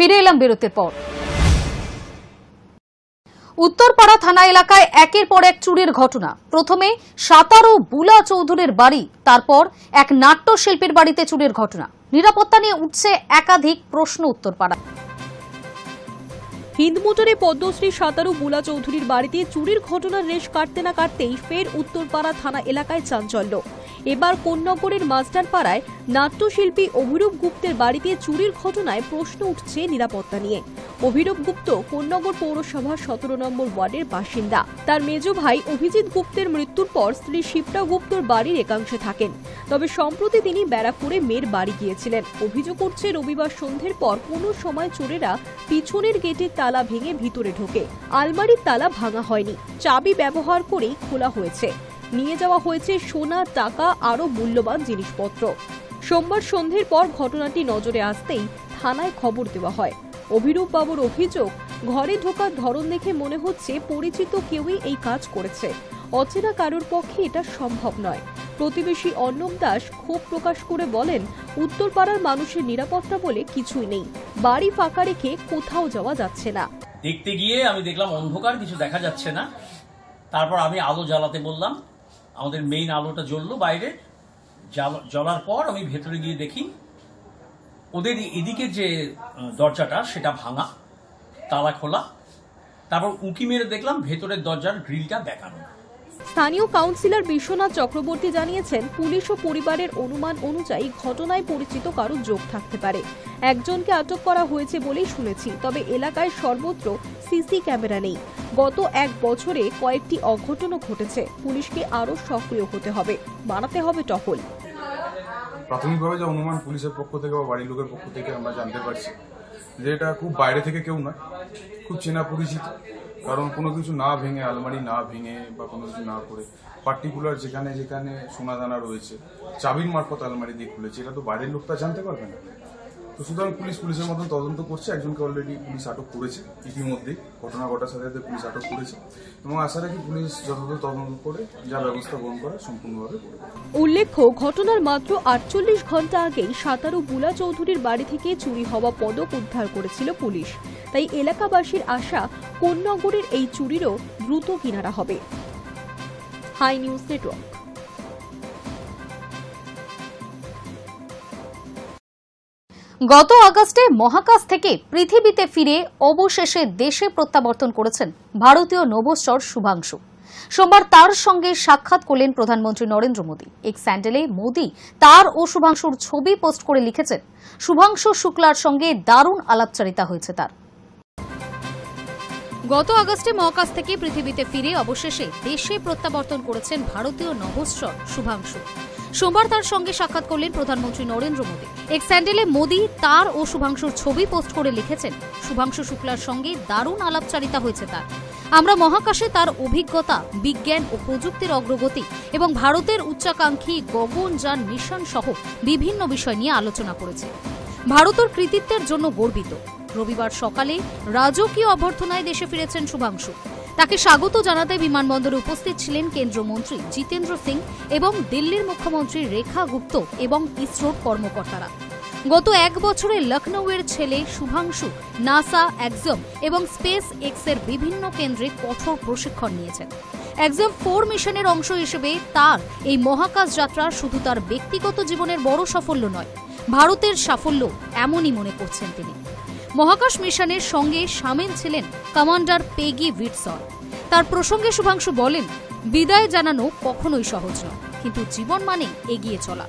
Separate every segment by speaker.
Speaker 1: ফিরে এলাম বিরতির পর। উত্তরপাড়া থানা এলাকায় একের পর এক চুরির ঘটনা। প্রথমে সাতারো বুলা চৌধুরীর বাড়ি, তারপর এক নাট্যশিল্পীর বাড়িতে চুরির ঘটনা। নিরাপত্তা নিয়ে উঠছে একাধিক প্রশ্ন উত্তরপাড়া।
Speaker 2: হিন্দমোটরে পদ্মশ্রী সাতারু বুলা চৌধুরীর বাড়িতে চুরির ঘটনার রেশ কাটতে না কাটতেই ফের উত্তরপাড়া থানা এলাকায় চাঞ্চল্য। এবার কোন্নগরের মাস্টারপাড়ায় নাট্যশিল্পী অভিরূপ গুপ্তের বাড়িতে চুরির ঘটনায় প্রশ্ন উঠছে নিরাপত্তা নিয়ে। অভিরূপ গুপ্ত কোন্নগর পৌরসভার 17 নম্বর ওয়ার্ডের বাসিন্দা। তার মেজ ভাই অভিজিৎ গুপ্তের মৃত্যুর পর স্ত্রী শিপ্রা গুপ্তর বাড়ির একাংশে থাকেন। তবে সম্প্রতি তিনি ব্যারাকপুরে মেয়ের বাড়ি গিয়েছিলেন। অভিযোগ উঠছে রবিবার সন্ধ্যের পর কোনো সময় চোরেরা পিছনের গেটের তালা ভেঙে ভিতরে ঢোকে। আলমারির তালা ভাঙা হয়নি, চাবি ব্যবহার করেই খোলা হয়েছে। নিয়ে যাওয়া হয়েছে সোনা, টাকা, আরো মূল্যবান জিনিসপত্র। সোমবার সন্ধ্যের পর ঘটনাটি নজরে আসতেই থানায় খবর দেওয়া হয়। অভিরূপ বাবুর অভিযোগ, ঘরে ঢোকার ধরন দেখে মনে হচ্ছে পরিচিত কেউই এই কাজ করেছে। অচেনা কারোর পক্ষে এটা সম্ভব নয়। প্রতিবেশী অর্ণব দাস ক্ষোভ প্রকাশ করে বলেন, উত্তরপাড়ার মানুষের নিরাপত্তা বলে কিছুই নেই। বাড়ি ফাঁকা রেখে কোথাও যাওয়া যাচ্ছে না।
Speaker 3: দেখতে গিয়ে আমি দেখলাম অন্ধকার, কিছু দেখা যাচ্ছে না। তারপর আমি আলো জ্বালাতে বললাম, আমাদের মেইন আলোটা জ্বললো বাইরে। জ্বলার পর আমি ভেতরে গিয়ে দেখি ওদের এদিকে যে দরজাটা সেটা ভাঙা, তালা খোলা। তারপর উঁকি মেরে দেখলাম ভেতরের দরজার গ্রিলটা বেঁকানো।
Speaker 2: স্থানীয় কাউন্সিলর বিশ্বনাথ চক্রবর্তী জানিয়েছেন, পুলিশ ও পরিবারের অনুমান অনুযায়ী ঘটনায় পরিচিত কারো যোগ থাকতে পারে। একজনকে আটক করা হয়েছে বলেই শুনেছি, তবে এলাকায় সর্বত্র সিসি ক্যামেরা নেই। গত 1 বছরে কয়েকটি অঘটনও ঘটেছে। পুলিশকে আরো সক্রিয় হতে হবে, বাড়াতে হবে টহল।
Speaker 4: প্রাথমিকভাবে যে অনুমান পুলিশের পক্ষ থেকে বা বাড়ির লোকের পক্ষ থেকে আমরা জানতে পারছি যে এটা খুব বাইরে থেকে কেউ নয়, খুব চেনা পরিচিত। কারণ কোনো কিছু না ভেঙে, আলমারি না ভেঙে বা কোনো কিছু না করে পার্টিকুলার যেখানে যেখানে সোনাদানা রয়েছে চাবির মারফত আলমারি দিয়ে খুলেছে, এটা তো বাইরের লোকটা জানতে পারবে না। তো সুতরাং পুলিশের মতন তদন্ত করছে। একজনকে অলরেডি পুলিশ আটক করেছে ইতিমধ্যেই, ঘটনা ঘটার সাথে সাথে পুলিশ আটক করেছে এবং আশা রাখি পুলিশ যতদূর তদন্ত করে যা ব্যবস্থা গ্রহণ করে সম্পূর্ণভাবে করবে।
Speaker 2: উল্লেখ্য, ঘটনার মাত্র 48 ঘন্টা আগেই সাতারু বুলা চৌধুরীর বাড়ি থেকে চুরি হওয়া পদক উদ্ধার করেছিল পুলিশ। তাই এলাকাবাসীর আশা, কোন্নগরের এই চুরিরও দ্রুত কিনারা হবে। Hi News Network.
Speaker 1: গত আগস্টে মহাকাশ থেকে পৃথিবীতে ফিরে অবশেষে দেশে প্রত্যাবর্তন করেছেন ভারতীয় নভোশ্চর শুভাংশু। সোমবার তার সঙ্গে সাক্ষাৎ করলেন প্রধানমন্ত্রী নরেন্দ্র মোদী। এক স্যান্ডেলে মোদী তার ও শুভাংশুর ছবি পোস্ট করে লিখেছেন, শুভাংশু শুক্লার সঙ্গে দারুণ আলাপচারিতা হয়েছে তার। গত আগস্টে মহাকাশ থেকে পৃথিবীতে ফিরে অবশেষে দেশে প্রত্যাবর্তন করেছেন ভারতীয় নভোশ্চর শুভাংশু। সোমবার তার সঙ্গে সাক্ষাৎ করলেন প্রধানমন্ত্রী নরেন্দ্র মোদী। এক স্যান্ডেলে মোদী তার ও শুভাংশুর ছবি পোস্ট করে লিখেছেন, শুভাংশু শুক্লার সঙ্গে দারুণ আলাপচারিতা হয়েছে তার। আমরা মহাকাশে তার অভিজ্ঞতা, বিজ্ঞান ও প্রযুক্তির অগ্রগতি এবং ভারতের উচ্চাকাঙ্ক্ষী গগনযান মিশন সহ বিভিন্ন বিষয় নিয়ে আলোচনা করেছি। ভারতের কৃতিত্বের জন্য গর্বিত। রবিবার সকালে রাজকীয় অভ্যর্থনায় দেশে ফিরেছেন শুভাংশু। তাকে স্বাগত জানাতে বিমানবন্দরে উপস্থিত ছিলেন কেন্দ্রমন্ত্রী জিতেন্দ্র সিং এবং দিল্লির মুখ্যমন্ত্রী রেখা গুপ্ত এবং ইসরোর কর্মকর্তারা। গত 1 বছরে লখনৌয়ের ছেলে শুভাংশু নাসা, এক্সম এবং স্পেস এক্সের বিভিন্ন কেন্দ্রে কঠোর প্রশিক্ষণ নিয়েছেন। এক্সম 4 মিশনের অংশ হিসেবে তার এই মহাকাশ যাত্রা শুধু তার ব্যক্তিগত জীবনের বড় সাফল্য নয়, ভারতের সাফল্য এমনই মনে করছেন তিনি। মহাকাশ মিশনের সঙ্গে সামিল ছিলেন কমান্ডার পেগি ভিটসন। তার প্রসঙ্গে শুভাংশু বলেন, বিদায় জানানো কখনোই সহজ নয়, কিন্তু জীবন মানে এগিয়ে চলা।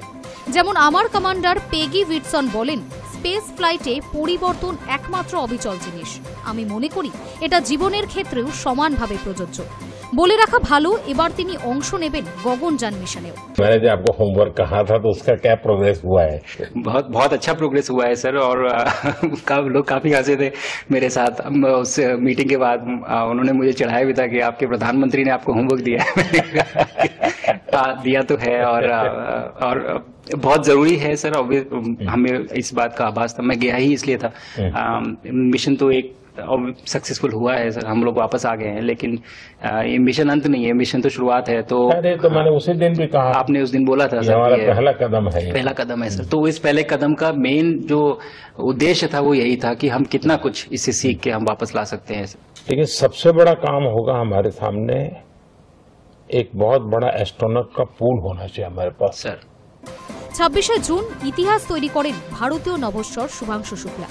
Speaker 1: যেমন আমার কমান্ডার পেগি ভিটসন বলেন, স্পেস ফ্লাইটে পরিবর্তন একমাত্র অবিচল জিনিস। আমি মনে করি এটা জীবনের ক্ষেত্রেও সমানভাবে প্রযোজ্য। বলে রাখা ভালো, এবার তিনি অংশ নেবেন গগনযান মিশনেও।
Speaker 5: मैंने जो आपको होमवर्क कहा था तो उसका क्या प्रोग्रेस हुआ है?
Speaker 6: बहुत अच्छा प्रोग्रेस हुआ है सर, और लोग काफी हंसे थे मेरे साथ। उस मीटिंग के बाद उन्होंने मुझे चढ़ाया भी था कि आपके प्रधानमंत्री ने आपको होमवर्क दिया है। दिया तो है, और बहुत जरूरी है सर। हमें इस बात का आभास था, मैं गया ही इसलिए था। मिशन तो एक सक्सेसफुल हुआ है सर, हम लोग वापस आ गए हैं, लेकिन ये मिशन अंत नहीं है, मिशन तो शुरुआत है। तो
Speaker 5: अरे तो मैंने उसी दिन भी कहा,
Speaker 6: आपने उस दिन बोला था
Speaker 5: ये
Speaker 6: सर,
Speaker 5: हमारा
Speaker 6: ये
Speaker 5: पहला कदम है।
Speaker 6: पहला कदम है सर। तो इस पहले कदम का मेन जो उद्देश्य था वो यही था कि हम कितना कुछ इससे सीख के हम वापस ला सकते हैं।
Speaker 5: लेकिन सबसे बड़ा काम होगा हमारे सामने, एक बहुत बड़ा एस्ट्रोनॉट का पूल होना चाहिए हमारे पास
Speaker 6: सर।
Speaker 1: 26শে জুন ইতিহাস তৈরি করেন ভারতীয় নভোশ্চর শুভাংশু শুক্লা।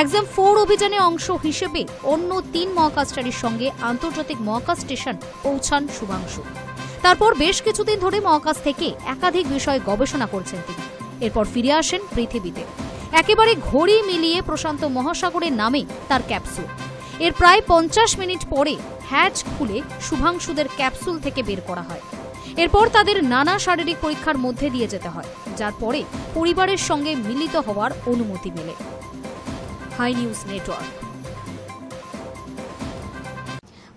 Speaker 1: এক্সাম 4 অভিযানে অংশ হিসেবে অন্য 3 মহাকাশচারীর সঙ্গে আন্তর্জাতিক মহাকাশ স্টেশন পৌঁছান শুভাংশু। তারপর বেশ কিছুদিন ধরে মহাকাশ থেকে একাধিক বিষয়ে গবেষণা করছেন তিনি। এরপর ফিরে আসেন পৃথিবীতে। একেবারে ঘড়ি মিলিয়ে প্রশান্ত মহাসাগরে নামে তার ক্যাপসুল। এর প্রায় 50 মিনিট পরে হ্যাচ খুলে শুভাংশুদের ক্যাপসুল থেকে বের করা হয়। এরপর তাদের নানা শারীরিক পরীক্ষার মধ্যে দিয়ে যেতে হয়, যার পরে পরিবারের সঙ্গে মিলিত হওয়ার অনুমতি মেলে। Hi News Network.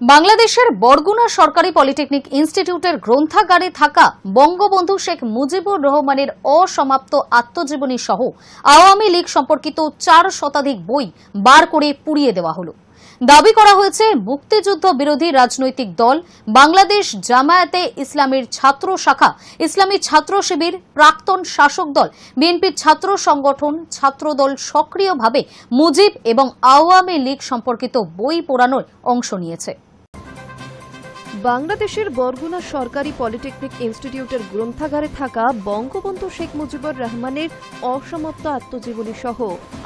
Speaker 1: বাংলাদেশের বরগুনা সরকারি পলিটেকনিক ইনস্টিটিউটের গ্রন্থাগারে থাকা বঙ্গবন্ধু শেখ মুজিবুর রহমানের অসমাপ্ত আত্মজীবনী সহ আওয়ামী লীগ সম্পর্কিত 4 শতাধিক বই বার করে পুড়িয়ে দেওয়া হলো। দাবি করা হয়েছে মুক্তিযুদ্ধ বিরোধী রাজনৈতিক দল বাংলাদেশ জামায়াতে ইসলামীর ছাত্র শাখা, ইসলামী ছাত্র শিবির, প্রাক্তন শাসক দল বিএনপির ছাত্র সংগঠন ছাত্রদল সক্রিয়ভাবে মুজিব এবং আওয়ামী লীগ সম্পর্কিত বই পোড়ানোর অংশ নিয়েছে।
Speaker 2: বাংলাদেশের বরগুনা সরকারি পলিটেকনিক ইনস্টিটিউটের গ্রন্থাগারে থাকা বঙ্গবন্ধু শেখ মুজিবুর রহমানের অসমাপ্ত আত্মজীবনী সহ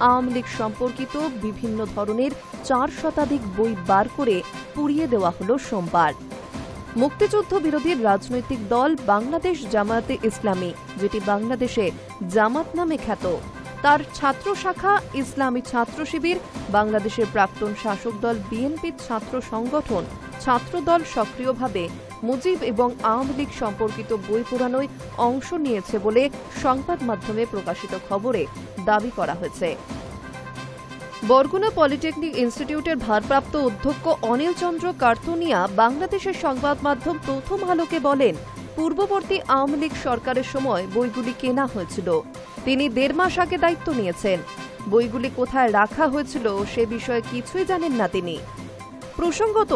Speaker 2: আওয়ামী লীগ সম্পর্কিত বিভিন্ন ধরনের 4 শতাধিক বই বার করে পুড়িয়ে দেওয়া হল সোমবার। মুক্তিযুদ্ধ বিরোধী রাজনৈতিক দল বাংলাদেশ জামায়াতে ইসলামী, যেটি বাংলাদেশে জামাত নামে খ্যাত, তার ছাত্র শাখা ইসলামী ছাত্র শিবির, বাংলাদেশের প্রাক্তন শাসক দল বিএনপির ছাত্র সংগঠন ছাত্রদল সক্রিয়ভাবে মুজিব এবং আওয়ামী লীগ সম্পর্কিত বই পোড়ানোয় অংশ নিয়েছে বলে সংবাদ মাধ্যমে প্রকাশিত খবরে দাবি করা হয়েছে। বরগুনা পলিটেকনিক ইনস্টিটিউটের ভারপ্রাপ্ত অধ্যক্ষ অনিল চন্দ্র কার্তুনিয়া বাংলাদেশের সংবাদ মাধ্যম প্রথম আলোকে বলেন, পূর্ববর্তী আওয়ামী লীগ সরকারের সময় বইগুলি কেনা হয়েছিল। তিনি 1.5 মাস আগে দায়িত্ব নিয়েছেন। বইগুলি কোথায় রাখা হয়েছিল সে বিষয়ে কিছুই জানেন না তিনি। প্রসঙ্গত,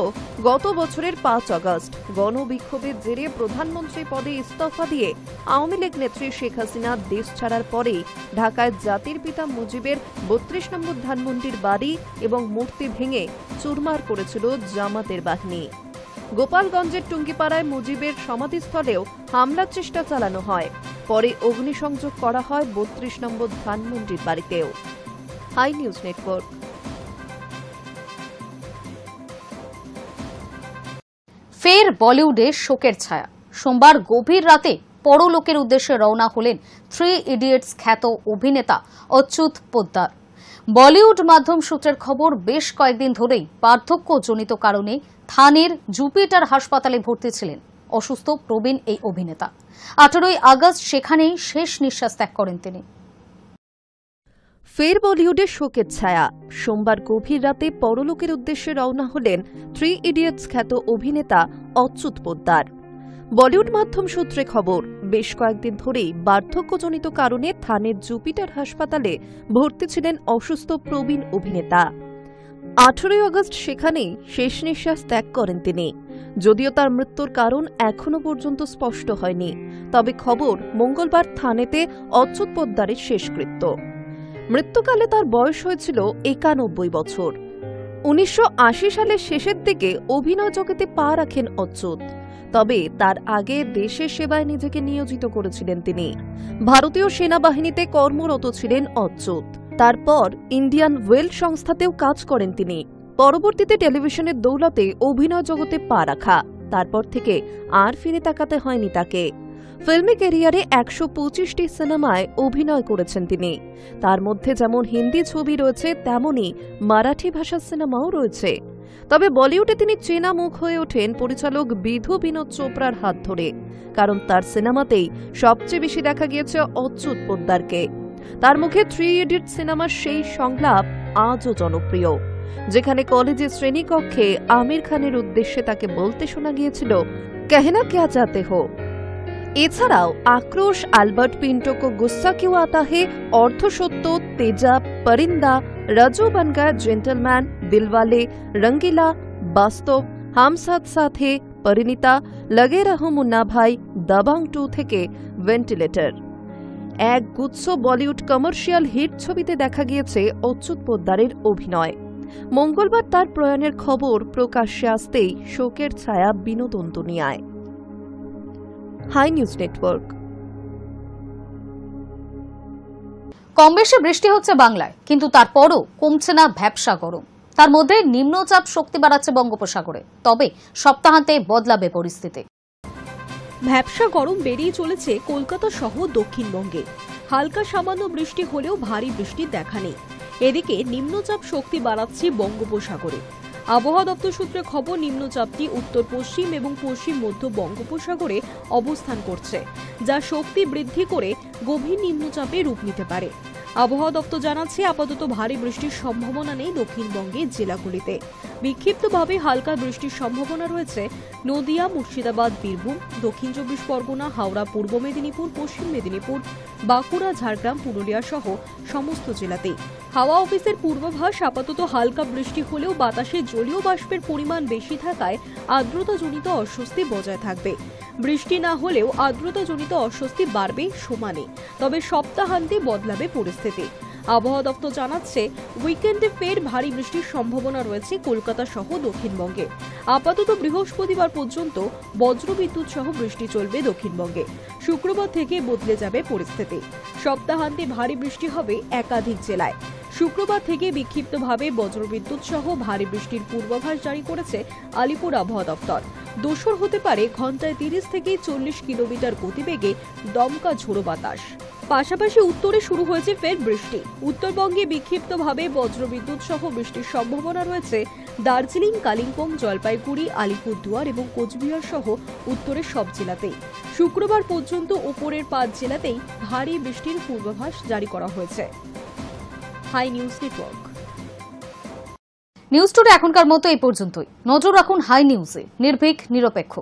Speaker 2: গত বছরের 5 আগস্ট গণবিক্ষোভের জেরে প্রধানমন্ত্রী পদে ইস্তফা দিয়ে আওয়ামী লীগ নেত্রী শেখ হাসিনা দেশ ছাড়ার পরেই ঢাকায় জাতির পিতা মুজিবের 32 নম্বর ধানমন্ডির বাড়ি এবং মূর্তি ভেঙে চুরমার করেছিল জামাতের বাহিনী। গোপালগঞ্জের টুঙ্গিপাড়ায় মুজিবের সমাধিস্থলেও হামলার চেষ্টা চালানো হয়। পরে অগ্নিসংযোগ করা হয় 32 নম্বর ধানমন্ডির বাড়িতেও। Hi News Network.
Speaker 1: ফের বলিউডে শোকের ছায়া। সোমবার গভীর রাতে পরলোকের উদ্দেশ্যে রওনা হলেন 3 ইডিয়টস খ্যাত অভিনেতা অচ্যুত পোদ্দার। বলিউড মাধ্যম সূত্রের খবর, বেশ কয়েকদিন ধরেই বার্ধক্যজনিত কারণে থানের জুপিটার হাসপাতালে ভর্তি ছিলেন অসুস্থ প্রবীণ এই অভিনেতা। 18 আগস্ট সেখানেই শেষ নিঃশ্বাস ত্যাগ করেন তিনি।
Speaker 2: ফের বলিউডে শোকের ছায়া। সোমবার গভীর রাতে পরলোকের উদ্দেশ্যে রওনা হলেন 3 ইডিয়টস খ্যাত অভিনেতা অচ্যুত পোদ্দার। বলিউড মাধ্যম সূত্রে খবর, বেশ কয়েকদিন ধরেই বার্ধক্যজনিত কারণে থানের জুপিটার হাসপাতালে ভর্তি ছিলেন অসুস্থ প্রবীণ অভিনেতা। 18 আগস্ট সেখানেই শেষ নিঃশ্বাস ত্যাগ করেন তিনি। যদিও তার মৃত্যুর কারণ এখনো পর্যন্ত স্পষ্ট হয়নি, তবে খবর মঙ্গলবার থানেতে অচ্যুত পোদ্দারের শেষকৃত্য। মৃত্যুকালে তার বয়স হয়েছিল 91 বছর। 1980 সালের শেষের দিকে অভিনয় জগতে পা রাখেন অচ্যুত। তবে তার আগে দেশের সেবায় নিজেকে নিয়োজিত করেছিলেন তিনি। ভারতীয় সেনাবাহিনীতে কর্মরত ছিলেন অচ্যুত। তারপর ইন্ডিয়ান ওয়েল সংস্থাতেও কাজ করেন তিনি। পরবর্তীতে টেলিভিশনের দৌলতে অভিনয় জগতে পা রাখা। তারপর থেকে আর ফিরে তাকাতে হয়নি তাকে। ফিল্মি ক্যারিয়ারে 125টি সিনেমায় অভিনয় করেছেন তিনি। তার মধ্যে যেমন হিন্দি ছবি রয়েছে, তেমনি মারাঠি ভাষার সিনেমাও রয়েছে। তবে বলিউডে তিনি চেনা মুখ হয়ে ওঠেন পরিচালক বিধু বিনোদ চোপড়ার হাত ধরে, কারণ তার সিনেমাতেই সবচেয়ে বেশি দেখা গিয়েছে অচ্যুত পোদ্দারকে। তার মুখে 3 ইডিয়ট সিনেমার সেই সংলাপ আজও জনপ্রিয়, যেখানে কলেজের শ্রেণীকক্ষে আমির খানের উদ্দেশ্যে তাকে বলতে শোনা গিয়েছিল, कहना क्या चाहते हो। এছাড়াও আক্রোশ, আলবার্ট পিন্টো কো গুস্সা কিউ আতা হে, অর্ধসত্য, তেজা, পরিন্দা,
Speaker 7: रजो बन गया जेंटलमैन, दिलवाले, रंगीला, বাস্তব, হাম সাথ সাথে, পরিণীতা, লগে রহো মুন্না ভাই, দাবাং 2 থেকে ভেন্টিলেটর। এক গুচ্ছ বলিউড কমার্শিয়াল হিট ছবিতে দেখা গিয়েছে অচ্যুত পোদ্দারের অভিনয়। মঙ্গলবার তার প্রয়াণের খবর প্রকাশ্যে আসতেই শোকের ছায়া বিনোদন দুনিয়ায়। High News network.
Speaker 1: কম বেশি বৃষ্টি হচ্ছে বাংলায়, কিন্তু তারপরও কমছে না ভ্যাপসা গরম। তার মধ্যে নিম্নচাপ শক্তি বাড়াচ্ছে বঙ্গোপসাগরে, তবে সপ্তাহান্তে বদলাবে পরিস্থিতি।
Speaker 2: ভ্যাপসা গরম বেরিয়ে চলেছে কলকাতা সহ দক্ষিণবঙ্গে। হালকা সামান্য বৃষ্টি হলেও ভারী বৃষ্টির দেখা নেই। এদিকে নিম্নচাপ শক্তি বাড়াচ্ছে বঙ্গোপসাগরে। আবহাওয়া দপ্তর সূত্রে খবর, নিম্নচাপটি উত্তর পশ্চিম এবং পশ্চিম মধ্য বঙ্গোপসাগরে অবস্থান করছে, যা শক্তি বৃদ্ধি করে গভীর নিম্নচাপে রূপ নিতে পারে। আবহাওয়া দপ্তর জানাচ্ছে, আপাতত ভারী বৃষ্টির সম্ভাবনা নেই দক্ষিণবঙ্গের জেলাগুলিতে। বিক্ষিপ্তভাবে হালকা বৃষ্টির সম্ভাবনা রয়েছে নদিয়া, মুর্শিদাবাদ, বীরভূম, দক্ষিণ 24 পরগনা, হাওড়া, পূর্ব মেদিনীপুর, পশ্চিম মেদিনীপুর, বাঁকুড়া, ঝাড়গ্রাম, পুরুলিয়া সহ সমস্ত জেলাতেই। হাওয়া অফিসের পূর্বাভাস, আপাতত হালকা বৃষ্টি হলেও বাতাসে জলীয় বাষ্পের পরিমাণ বেশি থাকায় আর্দ্রতাজনিত অস্বস্তি বজায় থাকবে। বৃষ্টি না হলেও আর্দ্রতাজনিত অস্বস্তি বাড়বে সমানে, তবে সপ্তাহান্তে বদলাবে পরিস্থিতি। আবহাওয়া দপ্তর জানাচ্ছে, উইকেন্ডে ফের ভারী বৃষ্টির সম্ভাবনা রয়েছে কলকাতা সহ দক্ষিণবঙ্গে। আপাতত বৃহস্পতিবার পর্যন্ত বজ্রবিদ্যুৎ সহ বৃষ্টি চলবে দক্ষিণবঙ্গে। শুক্রবার থেকে বদলে যাবে পরিস্থিতি। সপ্তাহান্তে ভারী বৃষ্টি হবে একাধিক জেলায়। শুক্রবার থেকে বিক্ষিপ্তভাবে বজ্রবিদ্যুৎ সহ ভারী বৃষ্টির পূর্বাভাস জারি করেছে আলিপুর আবহাওয়া দপ্তর। দোসর হতে পারে ঘন্টায় 30 থেকে 40 কিলোমিটার গতিবেগে দমকা ঝোড়ো বাতাস। পাশাপাশি উত্তরে শুরু হয়েছে ফের বৃষ্টি। উত্তরবঙ্গে বিক্ষিপ্তভাবে বজ্রবিদ্যুৎ সহ বৃষ্টির সম্ভাবনা রয়েছে দার্জিলিং, কালিম্পং, জলপাইগুড়ি, আলিপুরদুয়ার এবং কোচবিহার সহ উত্তরের সব জেলাতেই। শুক্রবার পর্যন্ত উপরের 5 জেলাতেই ভারী বৃষ্টির পূর্বাভাস জারি করা হয়েছে। Hi News Network.
Speaker 1: News today এখনকার মতো এই পর্যন্তই। নজর রাখুন হাই নিউজে, নির্ভীক, নিরপেক্ষ।